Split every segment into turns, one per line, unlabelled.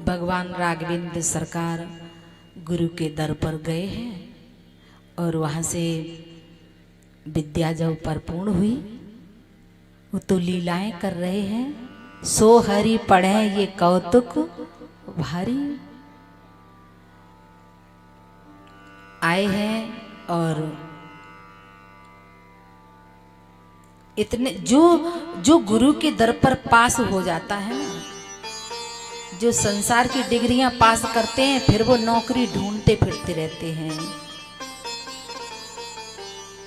भगवान राघवेंद्र सरकार गुरु के दर पर गए हैं और वहाँ से विद्या जब परिपूर्ण हुई, वो तो लीलाएं कर रहे हैं। सो हरि पढ़े ये कौतुक भारी, आए हैं और इतने जो गुरु के दर पर पास हो जाता है ना, जो संसार की डिग्रियां पास करते हैं, फिर वो नौकरी ढूंढते फिरते रहते हैं,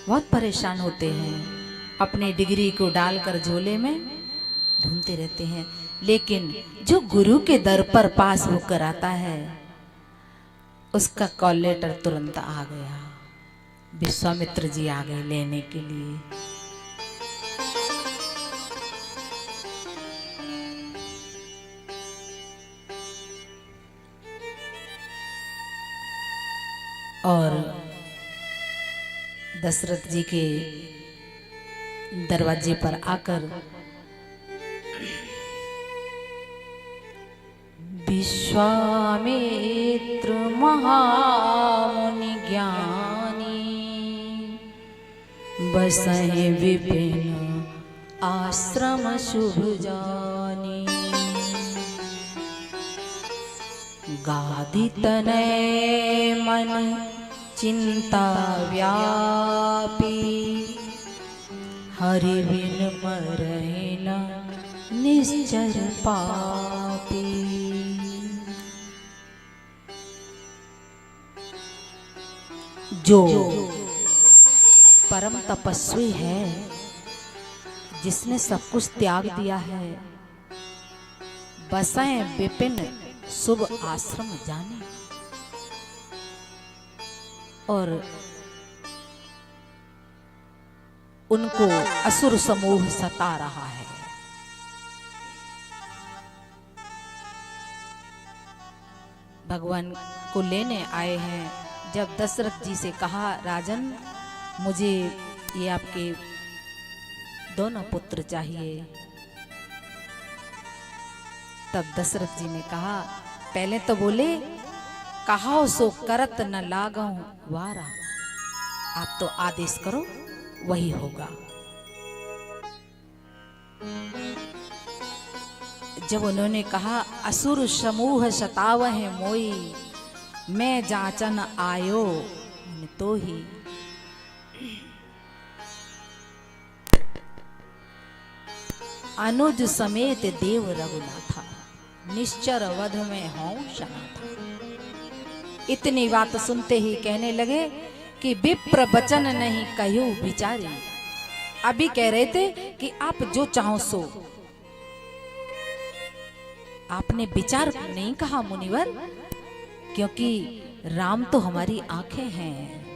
बहुत परेशान होते हैं, अपनी डिग्री को डालकर झोले में ढूंढते रहते हैं। लेकिन जो गुरु के दर पर पास होकर आता है, उसका कॉल लेटर तुरंत आ गया। विश्वामित्र जी आ गए लेने के लिए। और दशरथ जी के दरवाजे पर आकर विश्वामित्र महामुनि ज्ञानी, बसहि विपिन आश्रम शुभ जानी, गादि तनय मन चिंता व्यापी, हरि बिन मरहि न निश्चर पापी। जो परम तपस्वी है, जिसने सब कुछ त्याग दिया है, बसें विपिन शुभ आश्रम जाने, और उनको असुर समूह सता रहा है। भगवान को लेने आए हैं। जब दशरथ जी से कहा, राजन मुझे ये आपके दोनों पुत्र चाहिए, तब दशरथ जी ने कहा, पहले तो बोले कहो सो करत न लागहु वारा, आप तो आदेश करो वही होगा। जब उन्होंने कहा, असुर समूह सतावह मोई, मैं जाचन आयो तो ही, अनुज समेत देव रघुनाथा, निश्चर वध में हूं शनाथा। इतनी बात सुनते ही कहने लगे कि विप्र वचन नहीं कहो विचारी। अभी कह रहे थे कि आप जो चाहो सो, आपने विचार नहीं कहा मुनिवर, क्योंकि राम तो हमारी आंखें हैं,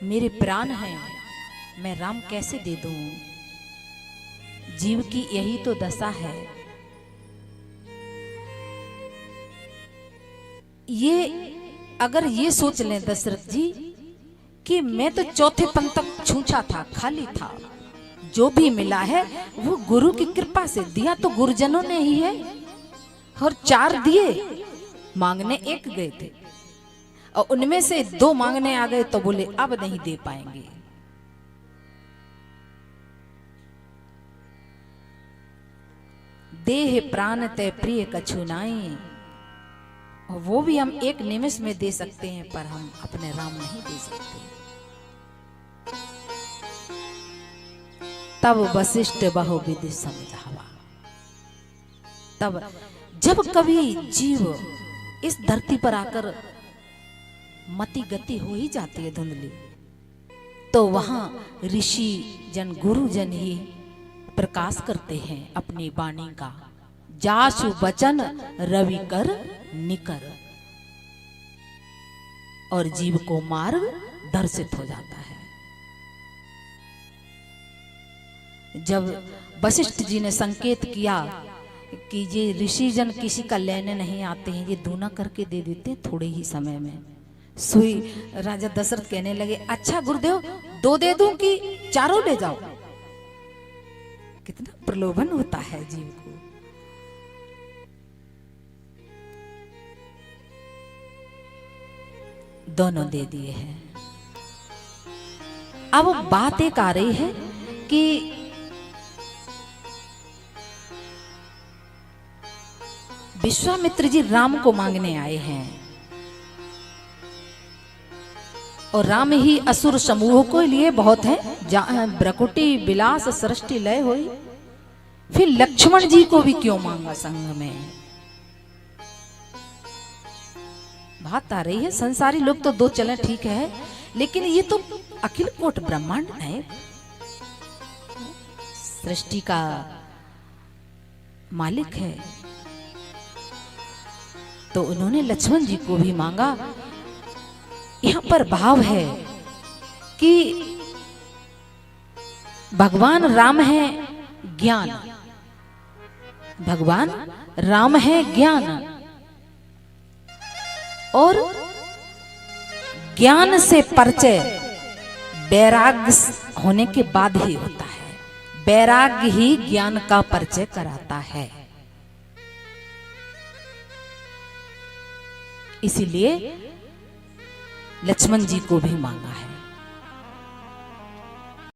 मेरे प्राण हैं, मैं राम कैसे दे दूं? जीव की यही तो दशा है। ये अगर ये सोच लें दशरथ जी कि मैं तो चौथे पन तक छूछा था, खाली था, जो भी मिला है वो गुरु की कृपा से दिया, तो गुरुजनों ने ही है, और 4 दिए, मांगने 1 गए थे, और उनमें से 2 मांगने आ गए तो बोले अब नहीं दे पाएंगे। देह प्राण ते प्रिय कछु नाई, वो भी हम 1 निमिष में दे सकते हैं, पर हम अपने राम नहीं दे सकते। तब वशिष्ठ बहुविधि समझावा। तब जब कभी जीव इस धरती पर आकर मति गति हो ही जाती है धुंधली, तो वहां ऋषि जन गुरु जन ही प्रकाश करते हैं अपनी वाणी का। जासु वचन रवि कर निकर, और जीव को मार्ग दर्शित हो जाता है। जब वशिष्ठ जी ने संकेत किया कि ये ऋषि जन किसी का लेने नहीं आते हैं, ये दूना करके दे देते हैं थोड़े ही समय में, सोई राजा दशरथ कहने लगे, अच्छा गुरुदेव 2 दे दूं कि 4 ले जाओ? कितना प्रलोभन होता है जीव को। दोनों दे दिए हैं। अब बात एक आ रही है कि विश्वामित्र जी राम को मांगने आए हैं और राम ही असुर समूह को लिए बहुत है, ब्रकुटी विलास सृष्टि लय हुई, फिर लक्ष्मण जी को भी क्यों मांगा संग में। बात आ रही है, संसारी लोग तो दो चले ठीक है, लेकिन ये तो अखिल कोट ब्रह्मांड है, सृष्टि का मालिक है। तो उन्होंने लक्ष्मण जी को भी मांगा। यहां पर भाव है कि भगवान राम है ज्ञान, भगवान राम है ज्ञान, और ज्ञान से परिचय वैराग्य होने के बाद ही होता है। वैराग्य ही ज्ञान का परिचय कराता है। इसीलिए लक्ष्मण जी को भी मांगा है।